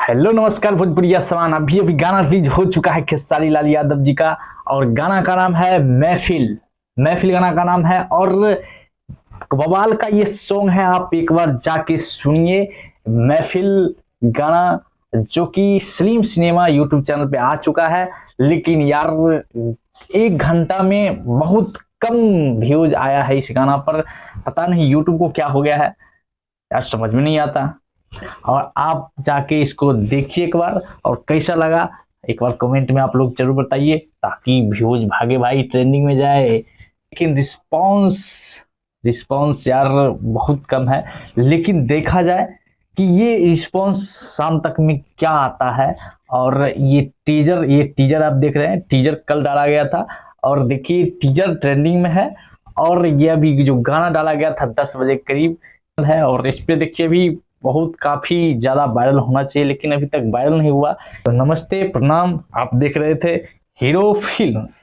Hello नमस्कार भोजपुरिया समान। अभी अभी गाना रिलीज हो चुका है खेसारी लाल यादव जी का, और गाना का नाम है महफिल। महफिल गाना का नाम है, और बवाल का ये सॉन्ग है। आप एक बार जाके सुनिए महफिल गाना, जो कि स्लिम सिनेमा यूट्यूब चैनल पे आ चुका है। लेकिन यार 1 घंटा में बहुत कम व्यूज आया है इस गाना पर। पता नहीं यूट्यूब को क्या हो गया है यार, समझ में नहीं आता। और आप जाके इसको देखिए एक बार, और कैसा लगा एक बार कमेंट में आप लोग जरूर बताइए, ताकि व्यूज भागे भाई, ट्रेंडिंग में जाए। लेकिन रिस्पांस रिस्पांस यार बहुत कम है। लेकिन देखा जाए कि ये रिस्पांस शाम तक में क्या आता है। और ये टीजर आप देख रहे हैं, टीजर कल डाला गया था, और देखिए टीजर ट्रेंडिंग में है। और ये अभी जो गाना डाला गया था 10 बजे करीब है, और इस पे देखिए अभी बहुत काफी ज्यादा वायरल होना चाहिए, लेकिन अभी तक वायरल नहीं हुआ। तो नमस्ते प्रणाम, आप देख रहे थे हीरो फिल्म्स।